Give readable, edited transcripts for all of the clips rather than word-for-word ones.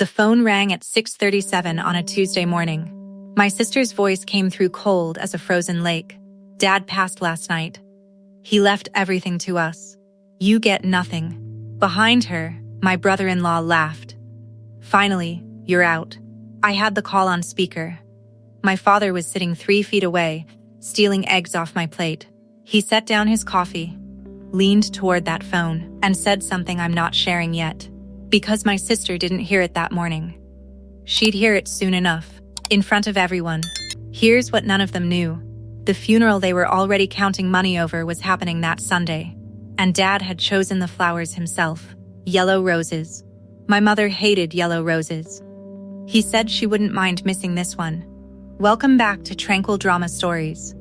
The phone rang at 6:37 on a Tuesday morning. My sister's voice came through cold as a frozen lake. Dad passed last night. He left everything to us. You get nothing. Behind her, my brother-in-law laughed. Finally, you're out. I had the call on speaker. My father was sitting 3 feet away, stealing eggs off my plate. He set down his coffee, leaned toward that phone, and said something I'm not sharing yet, because my sister didn't hear it that morning. She'd hear it soon enough, in front of everyone. Here's what none of them knew. The funeral they were already counting money over was happening that Sunday, and Dad had chosen the flowers himself, yellow roses. My mother hated yellow roses. He said she wouldn't mind missing this one. Welcome back to Tranquil Drama Stories,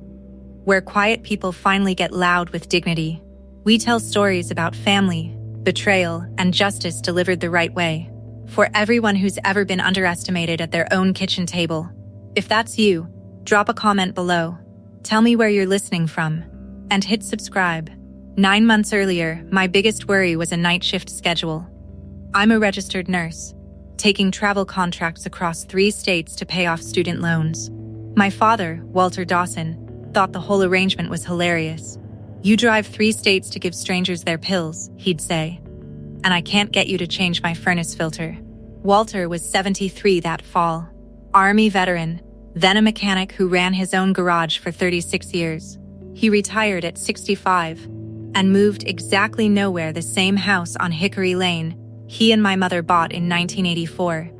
where quiet people finally get loud with dignity. We tell stories about family, betrayal, and justice delivered the right way, for everyone who's ever been underestimated at their own kitchen table. If that's you, drop a comment below. Tell me where you're listening from, and hit subscribe. 9 months earlier, my biggest worry was a night shift schedule. I'm a registered nurse, taking travel contracts across 3 states to pay off student loans. My father, Walter Dawson, thought the whole arrangement was hilarious. You drive 3 states to give strangers their pills, he'd say. And I can't get you to change my furnace filter. Walter was 73 that fall. Army veteran, then a mechanic who ran his own garage for 36 years. He retired at 65 and moved exactly nowhere, the same house on Hickory Lane he and my mother bought in 1984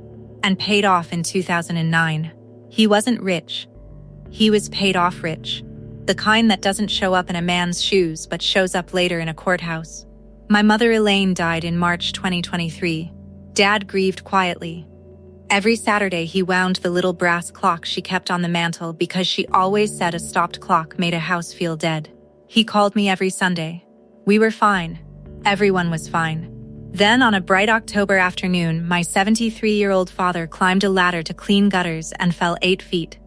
and paid off in 2009. He wasn't rich. He was paid off rich. The kind that doesn't show up in a man's shoes but shows up later in a courthouse. My mother Elaine died in March 2023. Dad grieved quietly. Every Saturday he wound the little brass clock she kept on the mantle because she always said a stopped clock made a house feel dead. He called me every Sunday. We were fine. Everyone was fine. Then on a bright October afternoon, my 73-year-old father climbed a ladder to clean gutters and fell 8 feet.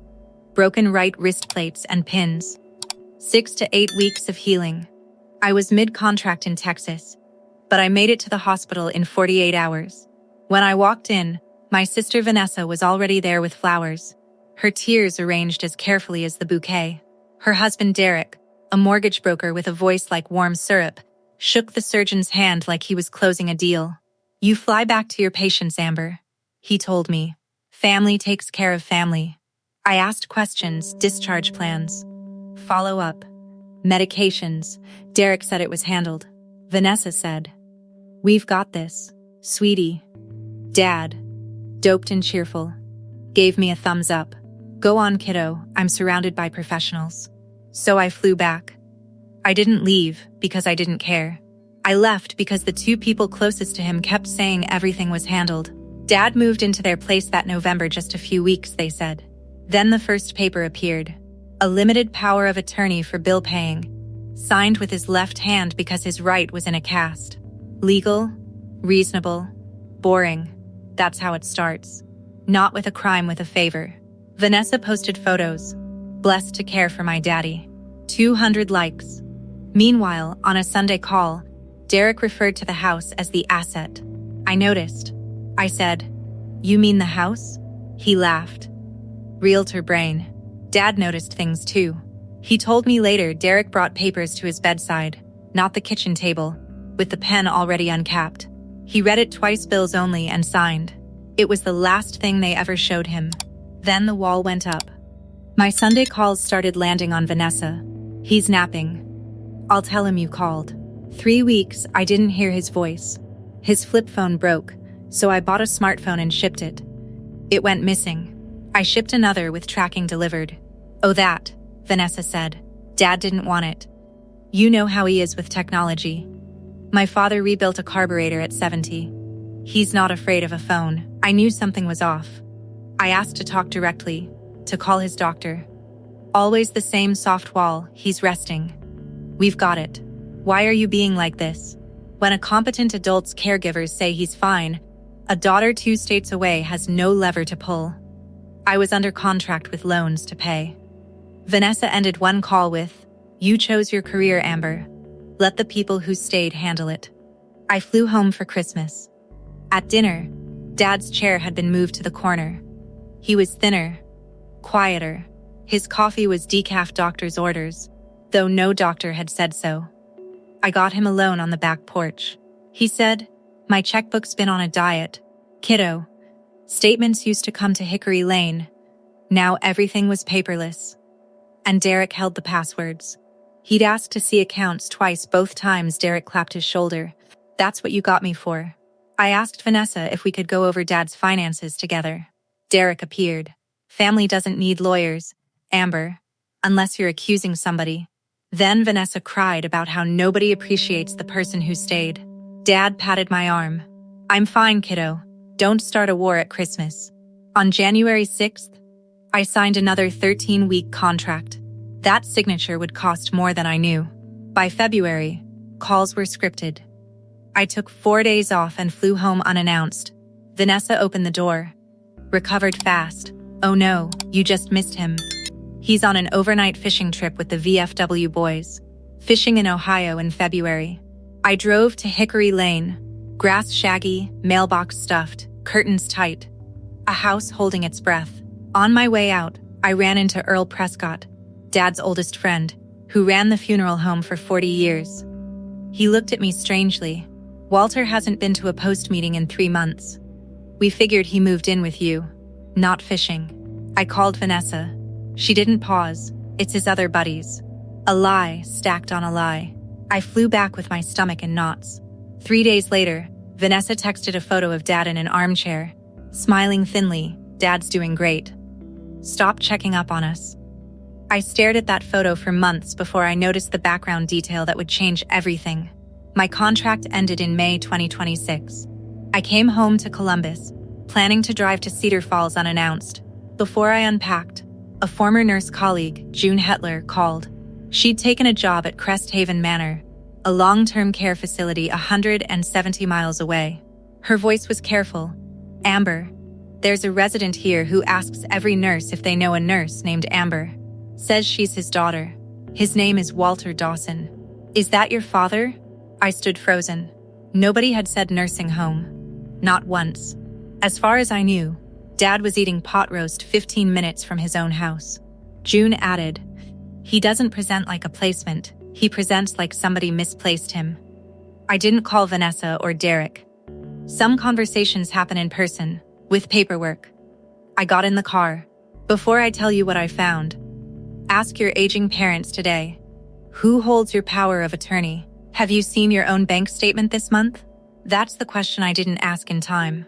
Broken right wrist plates and pins. 6 to 8 weeks of healing. I was mid-contract in Texas, but I made it to the hospital in 48 hours. When I walked in, my sister Vanessa was already there with flowers, her tears arranged as carefully as the bouquet. Her husband Derek, a mortgage broker with a voice like warm syrup, shook the surgeon's hand like he was closing a deal. You fly back to your patients, Amber, he told me. Family takes care of family. I asked questions, discharge plans, follow-up, medications. Derek said it was handled. Vanessa said, "We've got this, sweetie." Dad, doped and cheerful, gave me a thumbs up. Go on, kiddo, I'm surrounded by professionals. So I flew back. I didn't leave because I didn't care. I left because the 2 people closest to him kept saying everything was handled. Dad moved into their place that November, just a few weeks, they said. Then the first paper appeared. A limited power of attorney for bill paying, signed with his left hand because his right was in a cast. Legal, reasonable, boring. That's how it starts. Not with a crime, with a favor. Vanessa posted photos. Blessed to care for my daddy. 200 likes. Meanwhile, on a Sunday call, Derek referred to the house as the asset. I noticed. I said, "You mean the house?" He laughed. Realtor brain. Dad noticed things too. He told me later Derek brought papers to his bedside, not the kitchen table, with the pen already uncapped. He read it twice, bills only, and signed. It was the last thing they ever showed him. Then the wall went up. My Sunday calls started landing on Vanessa. He's napping. I'll tell him you called. 3 weeks, I didn't hear his voice. His flip phone broke, so I bought a smartphone and shipped it. It went missing. I shipped another with tracking delivered. Oh, that, Vanessa said. Dad didn't want it. You know how he is with technology. My father rebuilt a carburetor at 70. He's not afraid of a phone. I knew something was off. I asked to talk directly, to call his doctor. Always the same soft wall, he's resting. We've got it. Why are you being like this? When a competent adult's caregivers say he's fine, a daughter 2 states away has no lever to pull. I was under contract with loans to pay. Vanessa ended one call with, "You chose your career, Amber. Let the people who stayed handle it." I flew home for Christmas. At dinner, Dad's chair had been moved to the corner. He was thinner, quieter. His coffee was decaf doctor's orders, though no doctor had said so. I got him alone on the back porch. He said, "My checkbook's been on a diet. Kiddo, statements used to come to Hickory Lane. Now everything was paperless." And Derek held the passwords. He'd asked to see accounts twice. Both times Derek clapped his shoulder. "That's what you got me for." I asked Vanessa if we could go over Dad's finances together. Derek appeared. "Family doesn't need lawyers, Amber, unless you're accusing somebody." Then Vanessa cried about how nobody appreciates the person who stayed. Dad patted my arm. "I'm fine, kiddo. Don't start a war at Christmas." On January 6th, I signed another 13-week contract. That signature would cost more than I knew. By February, calls were scripted. I took 4 days off and flew home unannounced. Vanessa opened the door. "Recovered fast. Oh no, you just missed him. He's on an overnight fishing trip with the VFW boys. Fishing in Ohio in February." I drove to Hickory Lane. Grass shaggy, mailbox stuffed, curtains tight. A house holding its breath. On my way out, I ran into Earl Prescott, Dad's oldest friend, who ran the funeral home for 40 years. He looked at me strangely. "Walter hasn't been to a post meeting in 3 months. We figured he moved in with you. Not fishing." I called Vanessa. She didn't pause. "It's his other buddies." A lie stacked on a lie. I flew back with my stomach in knots. 3 days later, Vanessa texted a photo of Dad in an armchair, smiling thinly. "Dad's doing great. Stop checking up on us." I stared at that photo for months before I noticed the background detail that would change everything. My contract ended in May 2026. I came home to Columbus, planning to drive to Cedar Falls unannounced. Before I unpacked, a former nurse colleague, June Hetler, called. She'd taken a job at Crest Haven Manor, a long-term care facility 170 miles away. Her voice was careful. "Amber, there's a resident here who asks every nurse if they know a nurse named Amber. Says she's his daughter. His name is Walter Dawson." "Is that your father?" I stood frozen. Nobody had said nursing home. Not once. As far as I knew, Dad was eating pot roast 15 minutes from his own house. June added, "He doesn't present like a placement. He presents like somebody misplaced him." I didn't call Vanessa or Derek. Some conversations happen in person, with paperwork. I got in the car. "Before I tell you what I found, ask your aging parents today. Who holds your power of attorney? Have you seen your own bank statement this month?" That's the question I didn't ask in time.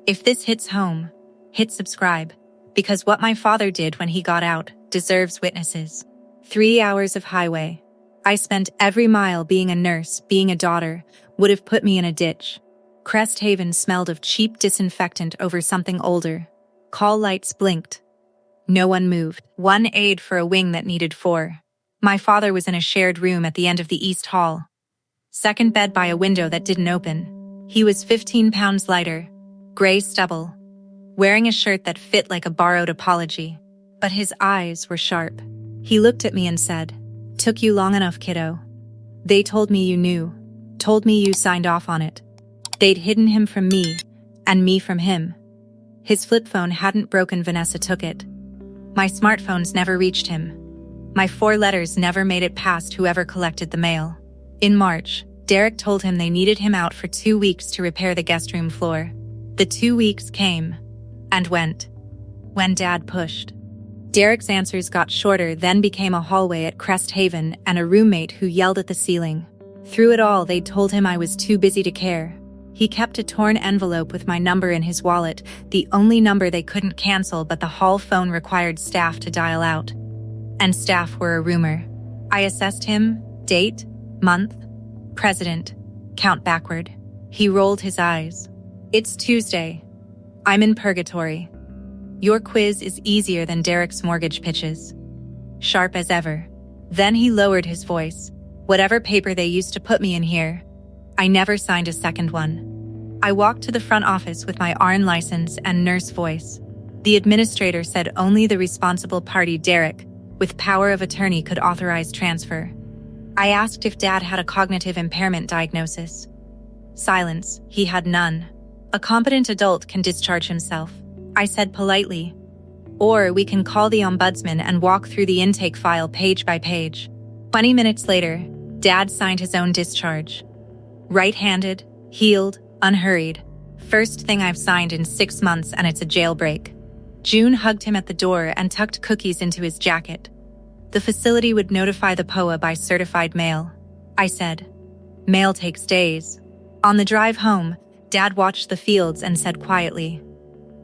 If this hits home, hit subscribe, because what my father did when he got out deserves witnesses. 3 hours of highway. I spent every mile being a nurse, being a daughter, would have put me in a ditch. Crest Haven smelled of cheap disinfectant over something older. Call lights blinked. No one moved. One aide for a wing that needed 4. My father was in a shared room at the end of the East Hall. Second bed by a window that didn't open. He was 15 pounds lighter, gray stubble, wearing a shirt that fit like a borrowed apology. But his eyes were sharp. He looked at me and said, "Took you long enough, kiddo. They told me you knew, told me you signed off on it." They'd hidden him from me, and me from him. His flip phone hadn't broken. Vanessa took it. My smartphones never reached him. My 4 letters never made it past whoever collected the mail. In March, Derek told him they needed him out for 2 weeks to repair the guest room floor. The 2 weeks came and went. When Dad pushed, Derek's answers got shorter, then became a hallway at Crest Haven and a roommate who yelled at the ceiling. Through it all, they told him I was too busy to care. He kept a torn envelope with my number in his wallet, the only number they couldn't cancel, but the hall phone required staff to dial out. And staff were a rumor. I assessed him, date, month, president, count backward. He rolled his eyes. "It's Tuesday. I'm in purgatory. Your quiz is easier than Derek's mortgage pitches." Sharp as ever. Then he lowered his voice. "Whatever paper they used to put me in here, I never signed a second one." I walked to the front office with my RN license and nurse voice. The administrator said only the responsible party, Derek, with power of attorney, could authorize transfer. I asked if Dad had a cognitive impairment diagnosis. Silence. He had none. A competent adult can discharge himself, I said politely. Or we can call the ombudsman and walk through the intake file page by page. 20 minutes later, Dad signed his own discharge. Right-handed, healed, unhurried. First thing I've signed in 6 months, and it's a jailbreak. June hugged him at the door and tucked cookies into his jacket. The facility would notify the POA by certified mail. I said, mail takes days. On the drive home, Dad watched the fields and said quietly,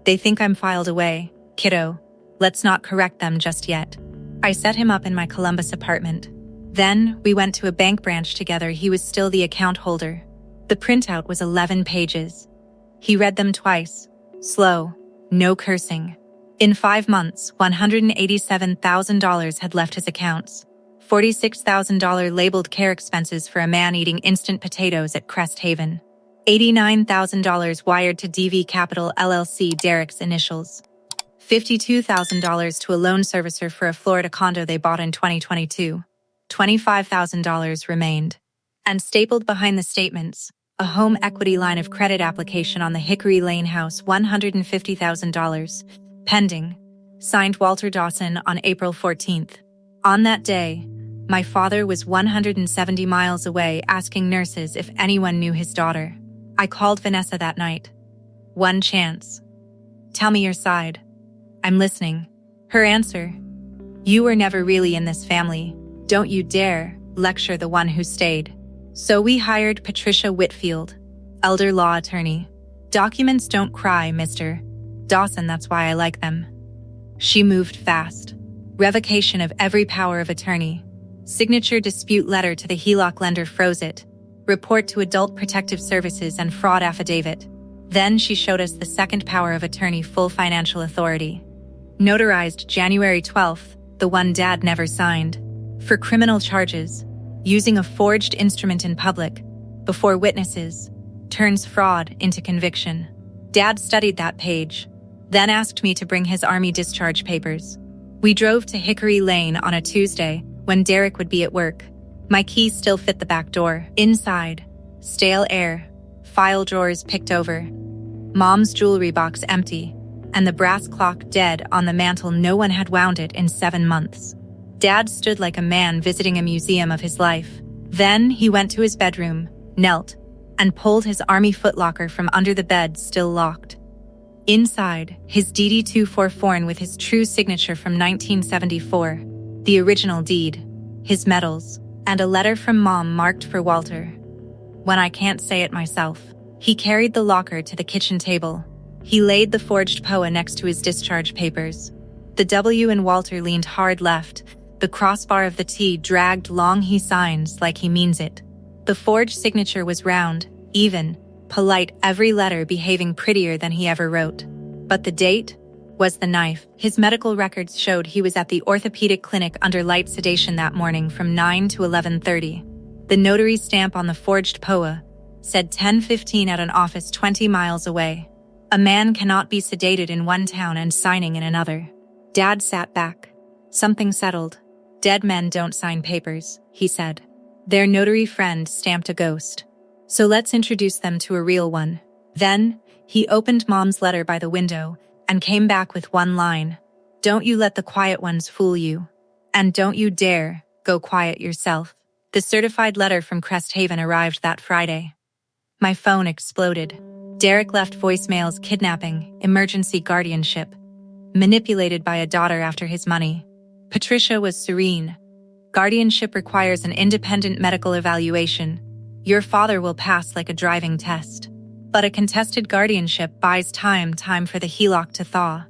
they think I'm filed away, kiddo. Let's not correct them just yet. I set him up in my Columbus apartment. Then we went to a bank branch together. He was still the account holder. The printout was 11 pages. He read them twice, slow, no cursing. In 5 months, $187,000 had left his accounts. $46,000 labeled care expenses for a man eating instant potatoes at Crest Haven. $89,000 wired to DV Capital LLC, Derek's initials. $52,000 to a loan servicer for a Florida condo they bought in 2022. $25,000 remained. And stapled behind the statements, a home equity line of credit application on the Hickory Lane house, $150,000, pending. Signed Walter Dawson on April 14th. On that day, my father was 170 miles away asking nurses if anyone knew his daughter. I called Vanessa that night. One chance. Tell me your side. I'm listening. Her answer. You were never really in this family. Don't you dare lecture the one who stayed. So we hired Patricia Whitfield, elder law attorney. Documents don't cry, Mr. Dawson, that's why I like them. She moved fast. Revocation of every power of attorney. Signature dispute letter to the HELOC lender, froze it. Report to Adult Protective Services and fraud affidavit. Then she showed us the second power of attorney, full financial authority. Notarized January 12th, the one Dad never signed. For criminal charges, using a forged instrument in public, before witnesses, turns fraud into conviction. Dad studied that page, then asked me to bring his Army discharge papers. We drove to Hickory Lane on a Tuesday when Derek would be at work. My key still fit the back door. Inside, stale air, file drawers picked over, Mom's jewelry box empty, and the brass clock dead on the mantel. No one had wound it in 7 months. Dad stood like a man visiting a museum of his life. Then he went to his bedroom, knelt, and pulled his Army footlocker from under the bed, still locked. Inside, his DD-24 form with his true signature from 1974, the original deed, his medals, and a letter from Mom marked for Walter. When I can't say it myself, he carried the locker to the kitchen table. He laid the forged POA next to his discharge papers. The W in Walter leaned hard left, the crossbar of the T dragged long. He signs like he means it. The forged signature was round, even, polite, every letter behaving prettier than he ever wrote. But the date was the knife. His medical records showed he was at the orthopedic clinic under light sedation that morning from 9 to 11:30. The notary stamp on the forged POA said 10:15 at an office 20 miles away. A man cannot be sedated in one town and signing in another. Dad sat back. Something settled. Dead men don't sign papers, he said. Their notary friend stamped a ghost. So let's introduce them to a real one. Then, he opened Mom's letter by the window and came back with one line. Don't you let the quiet ones fool you. And don't you dare go quiet yourself. The certified letter from Crest Haven arrived that Friday. My phone exploded. Derek left voicemails: kidnapping, emergency guardianship, manipulated by a daughter after his money. Patricia was serene. Guardianship requires an independent medical evaluation. Your father will pass like a driving test. But a contested guardianship buys time for the HELOC to thaw.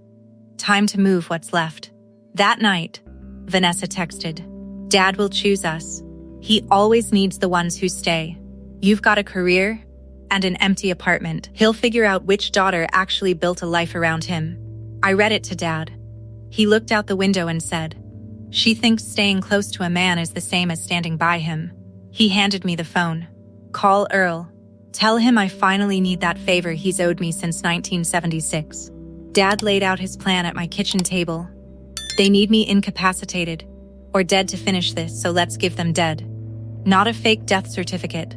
Time to move what's left. That night, Vanessa texted, Dad will choose us. He always needs the ones who stay. You've got a career and an empty apartment. He'll figure out which daughter actually built a life around him. I read it to Dad. He looked out the window and said, she thinks staying close to a man is the same as standing by him. He handed me the phone. Call Earl. Tell him I finally need that favor he's owed me since 1976. Dad laid out his plan at my kitchen table. They need me incapacitated or dead to finish this, so let's give them dead. Not a fake death certificate.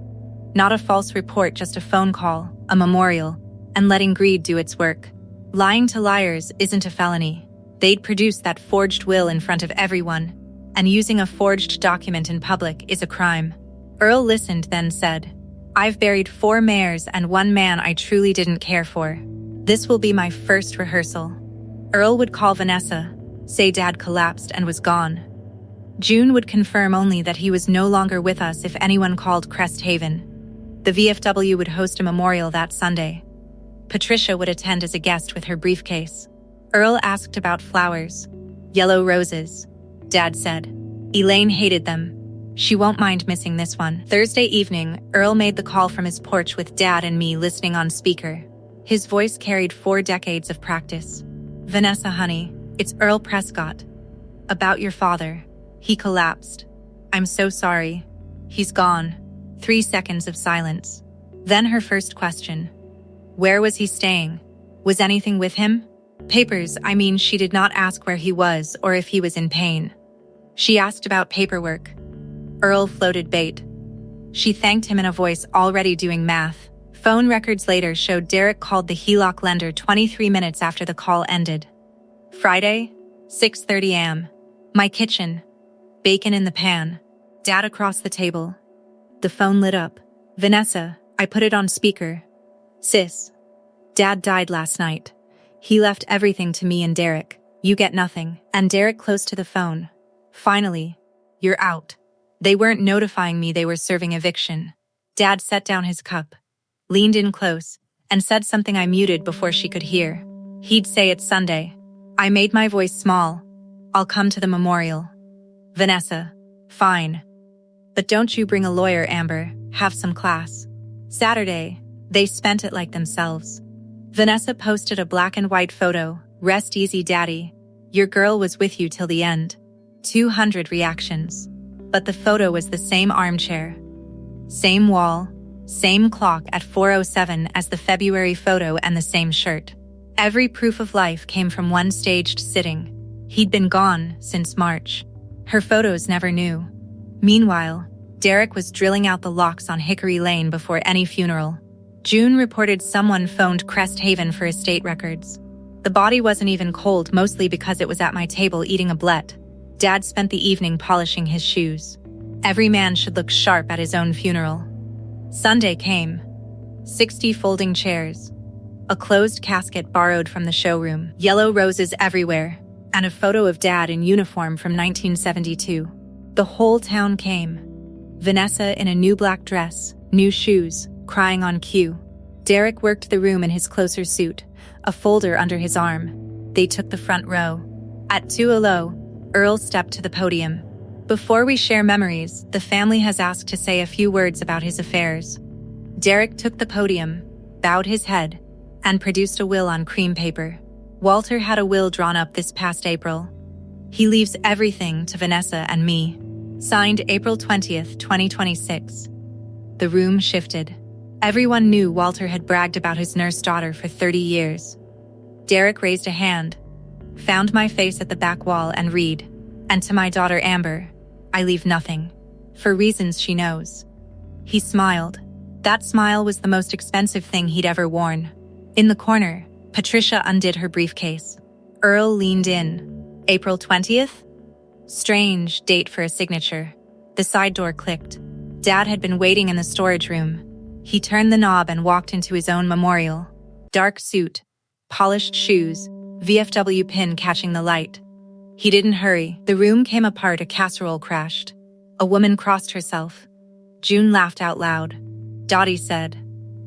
Not a false report, just a phone call, a memorial, and letting greed do its work. Lying to liars isn't a felony. They'd produce that forged will in front of everyone, and using a forged document in public is a crime. Earl listened, then said, "I've buried 4 mayors and 1 man I truly didn't care for. This will be my first rehearsal." Earl would call Vanessa, say Dad collapsed and was gone. June would confirm only that he was no longer with us if anyone called Crest Haven. The VFW would host a memorial that Sunday. Patricia would attend as a guest with her briefcase. Earl asked about flowers. "Yellow roses," Dad said. "Elaine hated them. She won't mind missing this one." Thursday evening, Earl made the call from his porch with Dad and me listening on speaker. His voice carried 4 decades of practice. "Vanessa, honey, it's Earl Prescott. About your father. He collapsed. I'm so sorry. He's gone." 3 seconds of silence. Then her first question. Where was he staying? Was anything with him? Papers, I mean, she did not ask where he was or if he was in pain. She asked about paperwork. Earl floated bait. She thanked him in a voice already doing math. Phone records later showed Derek called the HELOC lender 23 minutes after the call ended. Friday, 6:30 a.m. My kitchen. Bacon in the pan. Dad across the table. The phone lit up. "Vanessa," I put it on speaker. "Sis. Dad died last night. He left everything to me and Derek. You get nothing." And Derek close to the phone. "Finally. You're out." They weren't notifying me they were serving eviction. Dad set down his cup, leaned in close, and said something I muted before she could hear. He'd say it's Sunday. I made my voice small. "I'll come to the memorial." "Vanessa, fine. But don't you bring a lawyer, Amber. Have some class." Saturday, they spent it like themselves. Vanessa posted a black and white photo. "Rest easy, Daddy. Your girl was with you till the end." 200 reactions. But the photo was the same armchair. Same wall, same clock at 4:07 as the February photo, and the same shirt. Every proof of life came from one staged sitting. He'd been gone since March. Her photos never knew. Meanwhile, Derek was drilling out the locks on Hickory Lane before any funeral. June reported someone phoned Crest Haven for estate records. The body wasn't even cold, mostly because it was at my table eating a blet. Dad spent the evening polishing his shoes. Every man should look sharp at his own funeral. Sunday came. 60 folding chairs. A closed casket borrowed from the showroom. Yellow roses everywhere. And a photo of Dad in uniform from 1972. The whole town came. Vanessa in a new black dress, new shoes, crying on cue. Derek worked the room in his closer suit, a folder under his arm. They took the front row. At 2:00, Earl stepped to the podium. "Before we share memories, the family has asked to say a few words about his affairs." Derek took the podium, bowed his head, and produced a will on cream paper. Walter had a will drawn up this past April. He leaves everything to Vanessa and me. Signed April 20th, 2026. The room shifted. Everyone knew Walter had bragged about his nurse daughter for 30 years. Derek raised a hand, found my face at the back wall, and read, "And to my daughter Amber, I leave nothing, for reasons she knows." He smiled. That smile was the most expensive thing he'd ever worn. In the corner, Patricia undid her briefcase. Earl leaned in. April 20th? Strange date for a signature. The side door clicked. Dad had been waiting in the storage room. He turned the knob and walked into his own memorial. Dark suit, polished shoes, VFW pin catching the light. He didn't hurry. The room came apart, a casserole crashed. A woman crossed herself. June laughed out loud. Dottie said,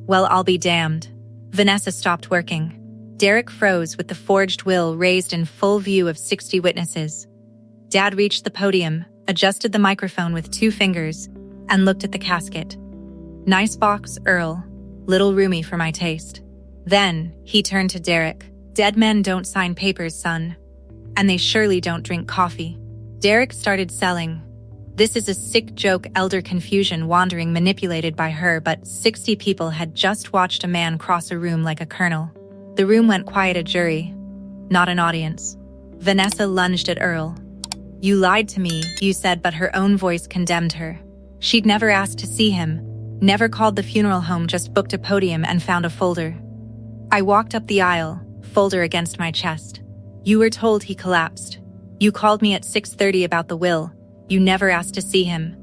"Well, I'll be damned." Vanessa stopped working. Derek froze with the forged will raised in full view of 60 witnesses. Dad reached the podium, adjusted the microphone with 2 fingers, and looked at the casket. "Nice box, Earl. Little roomy for my taste." Then, he turned to Derek. "Dead men don't sign papers, son. And they surely don't drink coffee." Derek started selling. This is a sick joke, elder confusion wandering manipulated by her, but 60 people had just watched a man cross a room like a colonel. The room went quiet, a jury, not an audience. Vanessa lunged at Earl. "You lied to me," you said, but her own voice condemned her. She'd never asked to see him, never called the funeral home, just booked a podium and found a folder. I walked up the aisle, folder against my chest. You were told he collapsed. You called me at 6:30 about the will. You never asked to see him.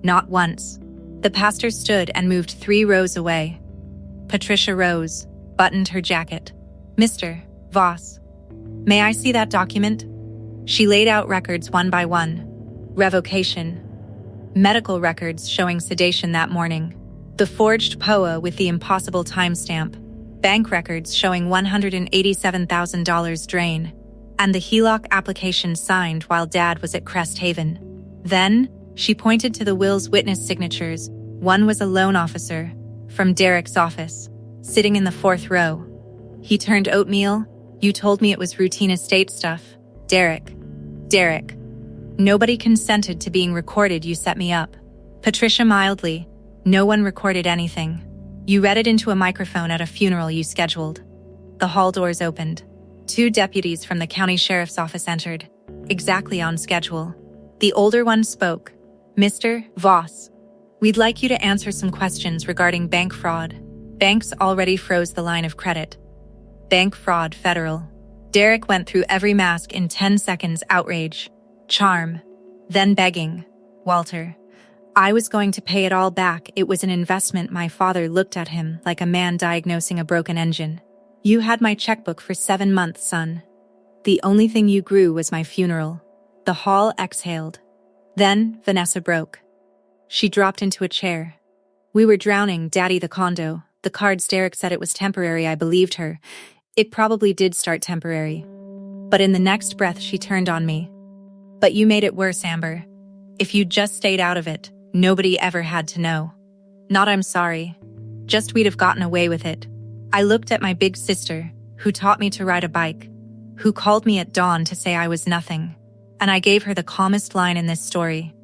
Not once. The pastor stood and moved 3 rows away. Patricia rose, buttoned her jacket. Mr. Voss, may I see that document? She laid out records one by one. Revocation. Medical records showing sedation that morning. The forged POA with the impossible timestamp. Bank records showing $187,000 drain. And the HELOC application signed while Dad was at Crest Haven. Then, she pointed to the will's witness signatures. One was a loan officer, from Derek's office, sitting in the 4th row. He turned oatmeal. You told me it was routine estate stuff. Derek. Nobody consented to being recorded. You set me up. Patricia mildly. No one recorded anything. You read it into a microphone at a funeral you scheduled. The hall doors opened. 2 deputies from the county sheriff's office entered, exactly on schedule. The older one spoke. Mr. Voss, we'd like you to answer some questions regarding bank fraud. Banks already froze the line of credit. Bank fraud federal. Derek went through every mask in 10 seconds. Outrage. Charm. Then begging. Walter. I was going to pay it all back. It was an investment. My father looked at him like a man diagnosing a broken engine. You had my checkbook for 7 months, son. The only thing you grew was my funeral. The hall exhaled. Then Vanessa broke. She dropped into a chair. We were drowning, Daddy. The condo. The cards. Derek said it was temporary. I believed her. It probably did start temporary. But in the next breath she turned on me. But you made it worse, Amber. If you just stayed out of it, nobody ever had to know. Not I'm sorry. Just we'd have gotten away with it. I looked at my big sister, who taught me to ride a bike, who called me at dawn to say I was nothing, and I gave her the calmest line in this story.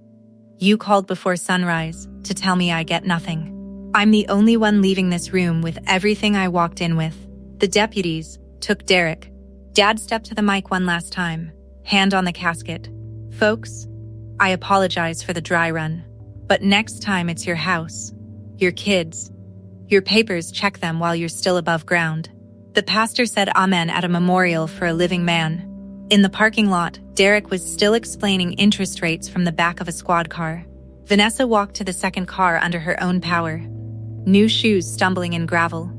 You called before sunrise to tell me I get nothing. I'm the only one leaving this room with everything I walked in with. The deputies took Derek. Dad stepped to the mic one last time, hand on the casket. Folks, I apologize for the dry run, but next time it's your house, your kids, your papers. Check them while you're still above ground. The pastor said amen at a memorial for a living man. In the parking lot, Derek was still explaining interest rates from the back of a squad car. Vanessa walked to the second car under her own power. New shoes stumbling in gravel.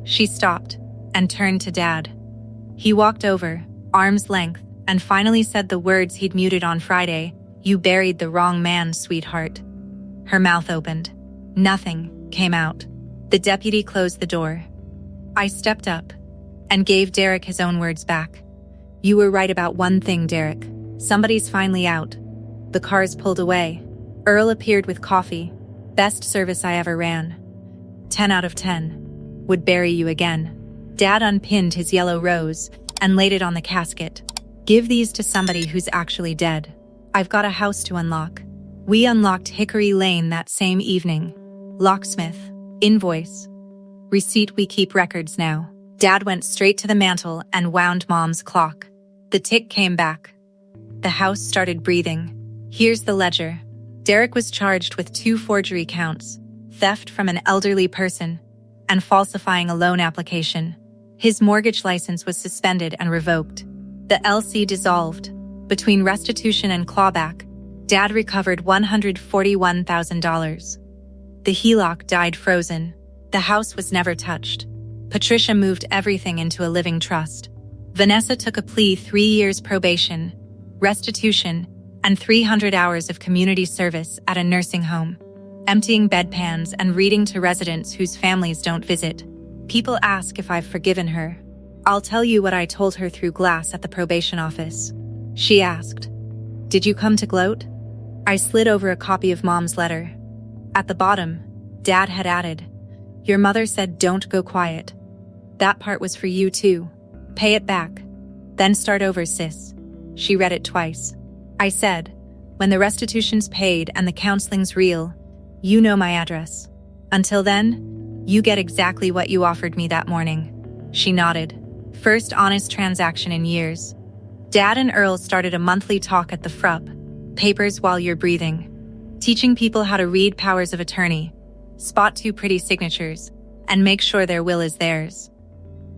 She stopped and turned to Dad. He walked over, arm's length, and finally said the words he'd muted on Friday. You buried the wrong man, sweetheart. Her mouth opened. Nothing came out. The deputy closed the door. I stepped up and gave Derek his own words back. You were right about one thing, Derek. Somebody's finally out. The cars pulled away. Earl appeared with coffee. Best service I ever ran. 10 out of 10. Would bury you again. Dad unpinned his yellow rose and laid it on the casket. Give these to somebody who's actually dead. I've got a house to unlock. We unlocked Hickory Lane that same evening. Locksmith. Invoice. Receipt. We keep records now. Dad went straight to the mantel and wound Mom's clock. The tick came back. The house started breathing. Here's the ledger. Derek was charged with 2 forgery counts, theft from an elderly person, and falsifying a loan application. His mortgage license was suspended and revoked. The LC dissolved. Between restitution and clawback, Dad recovered $141,000. The HELOC died frozen. The house was never touched. Patricia moved everything into a living trust. Vanessa took a plea: 3 years probation, restitution, and 300 hours of community service at a nursing home, emptying bedpans and reading to residents whose families don't visit. People ask if I've forgiven her. I'll tell you what I told her through glass at the probation office. She asked, "Did you come to gloat?" I slid over a copy of Mom's letter. At the bottom, Dad had added, "Your mother said don't go quiet. That part was for you too. Pay it back. Then start over, sis." She read it twice. I said, "When the restitution's paid and the counseling's real, you know my address. Until then, you get exactly what you offered me that morning." She nodded. First honest transaction in years. Dad and Earl started a monthly talk at the FRUP, papers while you're breathing, teaching people how to read powers of attorney, spot 2 pretty signatures, and make sure their will is theirs.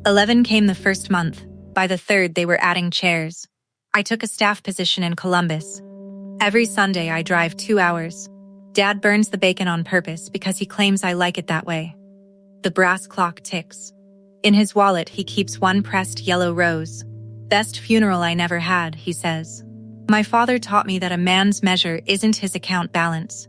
11 came the first month. By the third, they were adding chairs. I took a staff position in Columbus. Every Sunday, I drive 2 hours. Dad burns the bacon on purpose because he claims I like it that way. The brass clock ticks. In his wallet, he keeps one pressed yellow rose. Best funeral I never had, he says. My father taught me that a man's measure isn't his account balance.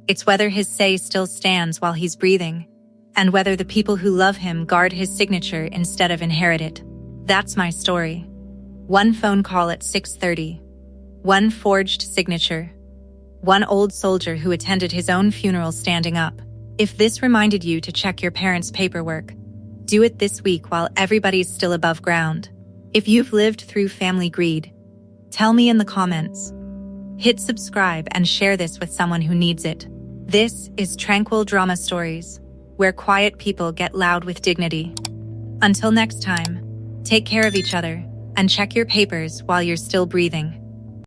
It's whether his say still stands while he's breathing, and whether the people who love him guard his signature instead of inherit it. That's my story. One phone call at 6:30. One forged signature. One old soldier who attended his own funeral standing up. If this reminded you to check your parents' paperwork, do it this week while everybody's still above ground. If you've lived through family greed, tell me in the comments. Hit subscribe and share this with someone who needs it. This is Tranquil Drama Stories, where quiet people get loud with dignity. Until next time, take care of each other and check your papers while you're still breathing.